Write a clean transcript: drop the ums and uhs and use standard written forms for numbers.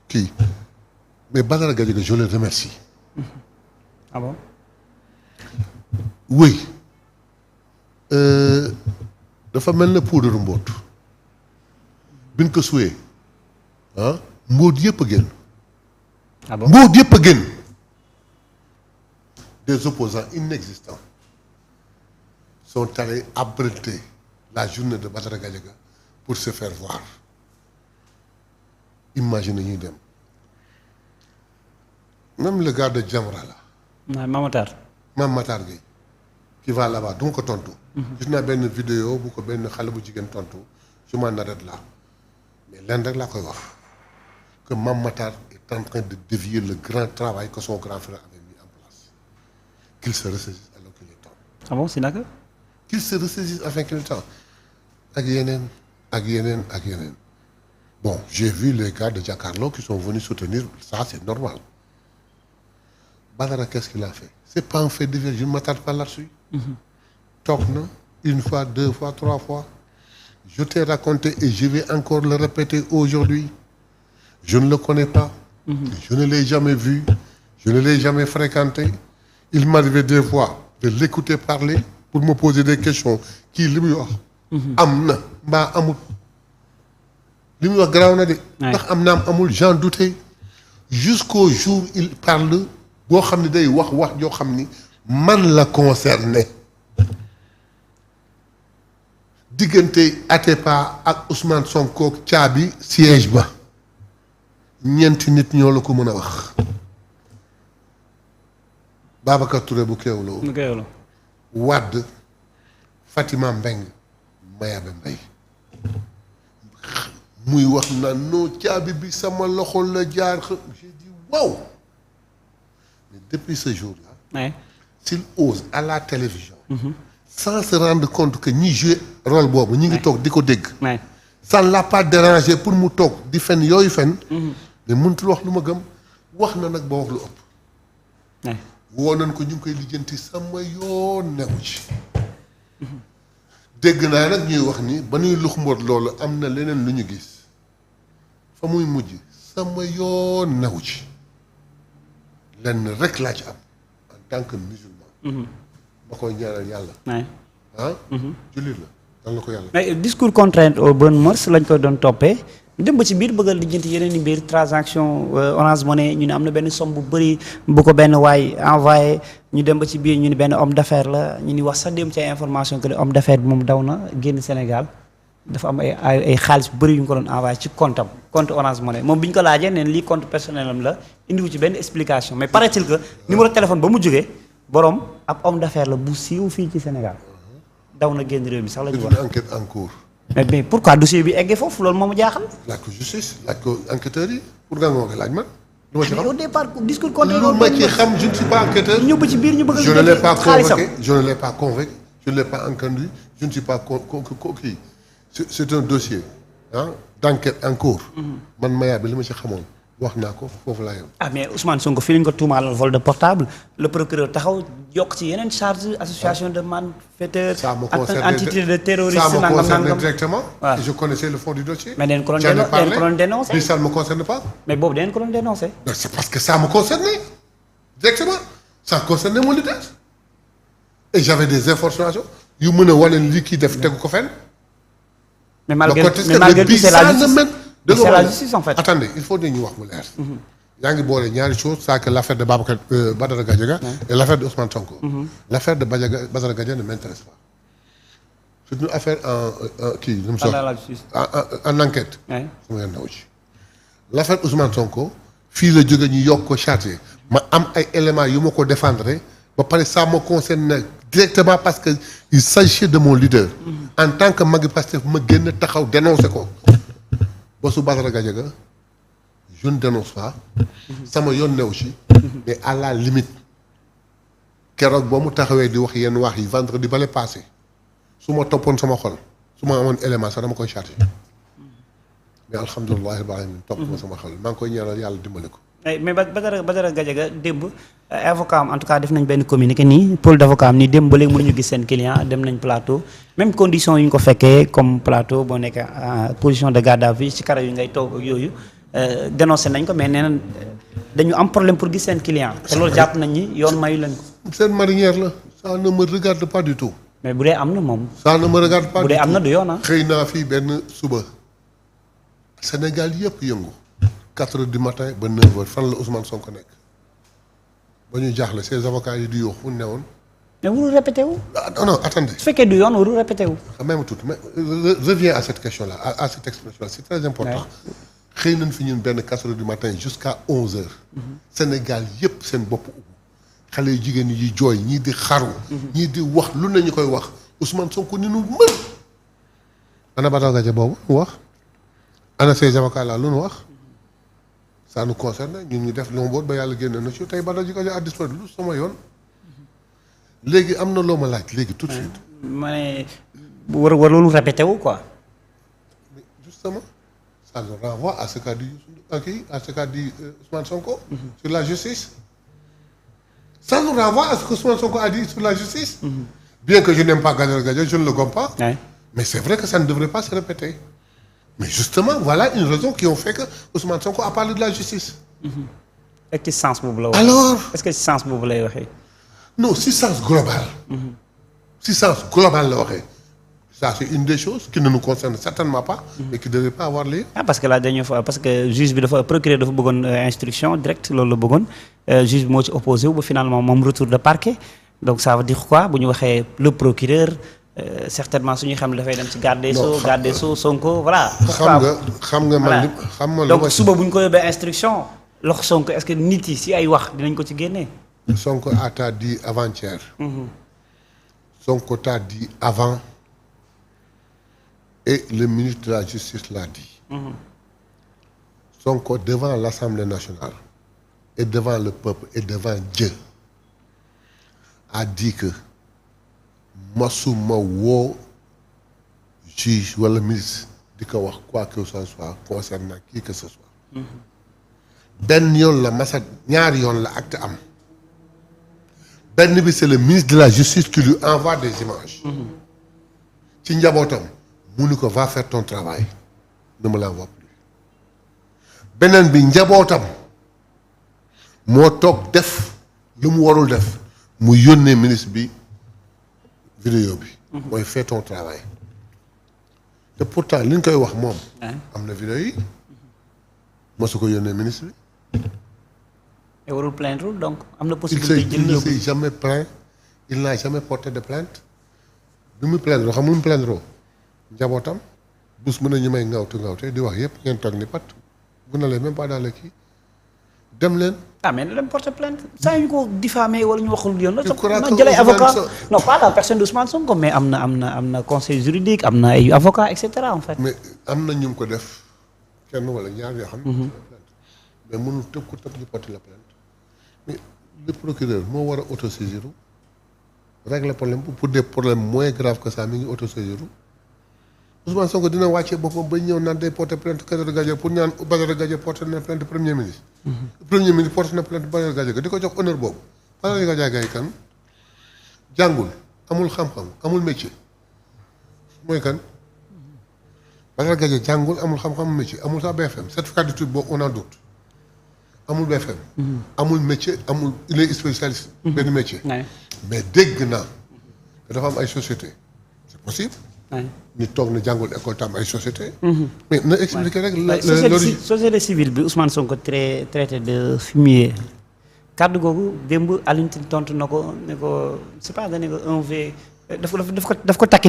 kii mais Badara Gadiaga je le remercie. Ah bon? Oui dafa mel na poudre mbóot bi ñu ko suyee mbóot yëpp a génn. Ah bon? mbóot yëpp a génn. Des opposants inexistants sont allés abriter la journée de Badara Gadiaga pour se faire voir. Imaginez ñuy dem même le gars de Jamra là. Mamatar. Mame Matar Gueye qui va là-bas du ma ko tontu. gis naa benn vidéo bu ko benn xale bu jigéen tontu je m'en arrête là mais lenn rek laa koy wax que Mame Matar est en train de dévier le grand travail que son grand frère avait mis en place. Qu'il se ressaisisse alors qu'il est temps. Ah bon, c'est naka? Qu'il se ressaisisse afin qu'il est temps. Ak yeneen ak yeneen ak yeneen. Bon, j'ai vu les gars de Jakaarlo qui sont venus soutenir, ça c'est normal. Badara, qu'est-ce qu'il a fait? C'est pas un fait divers, je ne m'attarde pas là-dessus. Toog na une fois, deux fois, trois fois. Je t'ai raconté et je vais encore le répéter aujourd'hui. Je ne le connais pas. Je ne l'ai jamais vu. Je ne l'ai jamais fréquenté. Il m'arrivait des fois de l'écouter parler pour me poser des questions kii li muy wax. am na mbaa amul. li muy wax garaaw na de. ndax am naam amul j'en doutais. jusqu'au jour il parle boo xam ne day wax joo xam ni man la concerné. diggante Atepa ak Ousmane Sonko caabi siège ba. ñeenti nit ñoo la ko mën a wax. Babacar Touré bu Kéwoulo. bu Kéwoulo. Wade Fatima Mbeng Mayabe Mbaye muy wax na noo caabi bi sama loxo la jaar j'ai dit waaw mais depuis ce jour-là s'il ose à la télévision sans se rendre compte que ñi joué rôle boobu ñi ngi toog di ko dégg ça ne l'a pas dérangé pour mu toog di fen yooyu fen mais mënutul wax lu ma gëm wax na nag ba wax lu ëpp woo nañ ko ñu ngi koy lijjanti sama yoon newu ci dégg naa nag ñuy wax ni ba ñuy lux mboot loolu am na leneen lu ñu gis fa muy mujj sama yoon newu ci lenn rek laa ci am en tant que musulman ba koy ñaanal yàlla jullit la dan la ko yàlla mais discours contrainte aux bonnes mœurs lañ koy doon toppee dem ba ci biir bëgg a lijjanti yeneen i mbir transaction Orange Money ñu ne am na benn somme bu bëri bu ko benn waay envoyé ñu dem ba ci biir ñu ni benn homme d'affaires la ñu ni wax sax dem ci ay information que ne homme d'affaires bi moom daw na génn Sénégal dafa am ay xaalis bu bëri yu ñu ko doon envoyé ci compte am compte Orange Money moom bi ñu ko laajee neen lii compte personnel am la indiwu ci benn explication mais paraît-il que numéro téléphone ba mu jógee borom ab homme d'affaires la bu siiw fii ci Sénégal daw na génn réew mi sax la ñu wax. une enquête en cours. mais pourquoi dossier bi eggee foofu loolu moo ma jaaxal. laaj ko justice laaj ko enquêteurs yi pour nga ngoo laaj man. lu ma ci xam au départ discours contraire lu ma ci xam je ne suis pas enquêteur. ñëw ba ci biir ñu bëgg je ne l'ai pas convoqué je ne l'ai pas convoqué je ne l'ai pas entendu je ne suis pas kii c'est un dossier d'enquête en cours. man Maya bi li ma ci xamoon wax naa ko foofu laa yem. mais Ousmane Sonko fii lañ ko tuumaal vol de portable le procureur taxaw yokk ci yeneen charge association de malfaiteurs. ça me concerne entité de terroriste. ça me concerne directement. je connaissais le fond du dossier. mais dañ ko doon dénoncé. mais ça ne me concerne pas. mais boobu dañ ko doon dénoncé. c'est parce que ça me concernait directement ça concernait mon leader. et j'avais des informations yu mën a wane lii kii def tegu ko fenn. mais malgré tout c'est la justice en fait. Attendez, il faut que ñu wax mu leer. yaa ngi boole ñaari choses c'est que l'affaire de Badara Gadiaga et l'affaire de Ousmane Sonko. L'affaire de Badara Gadiaga ne m'intéresse pas. C'est une affaire en enquête. sama yoon naw ci. L'affaire Ousmane Sonko fii la jóge ñu yokk ko chargé ma am ay éléments yu ma ko défendre ba pare ça me concerne directement parce que il s'agissait de mon leader. En tant que magi Pastef ma génn taxaw dénoncer ko. Bosu Badara Gadiaga je ne dénonce pas sama yoon new ci mais à la limite keroog ba mu taxawee di wax yenn wax yi vendredi bale passé su ma toppoon sama xol su ma amoon élément sax dama koy chargé mais alhamdulilah rabbil alamin topp ma sama xol maa ngi koy ñaanal yàlla dimbali ko. mais Badara Gadiaga démb avocat am en tout cas def nañ benn communiqué nii pôle d'avocat am nii démb ba léegi mënuñu gis seen client dem nañ plateau même condition yu ñu ko fekkee comme plateau boo nekk position de garde à vue ci kara yu ngay toog ak yooyu dénoncé nañ ko mais nee na dañu am problème pour gis seen client. te loolu jàpp nañ ni yoon mayu leen ko. seen marinière la ça ne me regarde pas du tout. mais bu dee am na moom. ça ne me regarde pas bu du dee tout am na du yoon ah. xëy naa fii benn suba Sénégal yëpp yëngu 4 heures du matin ba 9 heures fan la Ousmane Sonko nekk ba ñu jaaxle ces avocats yi di yóox fu ne woon. mais warul répété wu. ah non attendez. su fekkee du yoon warul répété wu. même tout mais reviens à cette question là à cette expression là c'est très important. xëy nañ fi ñun benn 4 heures du matin jusqu'à 11 heures. Sénégal yëpp seen bopp ubbi xale yu jigéen yi jooy ñii di xaru. ñii di wax lu ne ñu koy wax Ousmane Sonko ni nu mën. ana Badara Gaye boobu wax ana ces avocats là lu nu wax ça nous concerne ñun ñu def lomboot ba yàlla génne na ci tey Badara Gaye a disparu lu sama yoon. léegi am na loo ma laaj léegi tout de suite. ma ne warul répété wu quoi. mais justement ça nous renvoie à ce qu'a dit à ce qu'a dit Ousmane Sonko. sur la justice. ça nous renvoie à ce que Ousmane Sonko a dit sur la justice. bien que je n'aime pas Badara Gaye je ne le gomme pas. mais c'est vrai que ça ne devrait pas se répéter. mais justement voilà une raison qui ont fait que Ousmane Sonko a parlé de la justice. est-ce que ci sens boobu la waxee. alors est-ce que ci sens boobu lay waxee. non si sens global. si sens global la waxee. ça c'est une des choses qui ne nous concerne certainement pas. et qui ne devrait pas avoir lieu. ah parce que la dernière fois parce que juge bi dafa procureur dafa bëggoon instruction directe loolu la bëggoon juge bi moo ci opposé wu ba finalement moom retour de parquet donc ça veut dire quoi bu ñu waxee le procureur certainement suñuy xam ne dafay dem ci garde des sceaux garde des sceaux Sonko voilà. xam nga man li xam nga donc suba bu ñu ko yóbbee instruction loxo Sonko est-ce que nit yi si ay wax dinañ ko ci génnee. Sonko t'a dit avant-hier. Sonko t'a dit avant. Et le ministre de la Justice l'a dit. Sonko devant l'Assemblée nationale et devant le peuple et devant Dieu a dit que masuma woo juge wala ministre di ko wax quoi que ce soit concernant qui que ce soit. benn yoon la masa ñaari yoon la acte am. benn bi c'est le ministre de la Justice qui lui envoie des images. ci njabootam. mu ni ko va faire ton travail ne me l'envoie plus beneen bi njabootam moo toog def lu mu warul def mu yónnee ministre bi vidéo bi mooy fais ton travail te pourtant li ñu koy wax moom am na vidéo yi mosu ko yónnee ministre bi et warul plaindre donc am na possibilité il ne s'est jamais plaint il n'a jamais porté de plainte bi mu plaindre xam lu mu plaindre njabootam bés mën na ñu may ngawte di wax yëpp ngeen toog ni pat vous n'allez même pas dans le kii dem leen. ah mais na dem porter plainte saa ñu ko diffamé wala ñu waxul yoon la. je crois que jëlee avocat non pas la personne d'Ousmane Sonko mais am na conseil juridique am na ay avocat et cetera en fait. mais am na ñu ko def kenn wala ñaar yoo xam ne. mais mënul tëb ko tëb ñu porter la plainte mais le procureur moo war a autosaisir régler problème pour des problèmes moins graves que ça mi ngi autosaisir. Ousmane Sonko dina wàccee boppam ba ñëw naan day porter plainte Badara Gaye pour ñaan Badara Gaye porter na plainte premier ministre. premier ministre porter na plainte Badara Gaye di ko jox honneur boobu. Badara Gaye kan jàngul amul xam-xam amul métier mooy kan Badara Gaye jàngul amul xam-xam métier amul sax BFM certificat d'études boobu on en doute amul BFM. amul métier amul il est spécialiste. benn métier. mais dégg naa dafa am ay société c'est possible. ñu toog na jàngul école tam ay société mais na expliquer rek société civile bi Ousmane Sonko traité de fumier kàddu googu démb Alioune Tine tontu na ko ne ko c'est pas que ne ko un V daf ko takki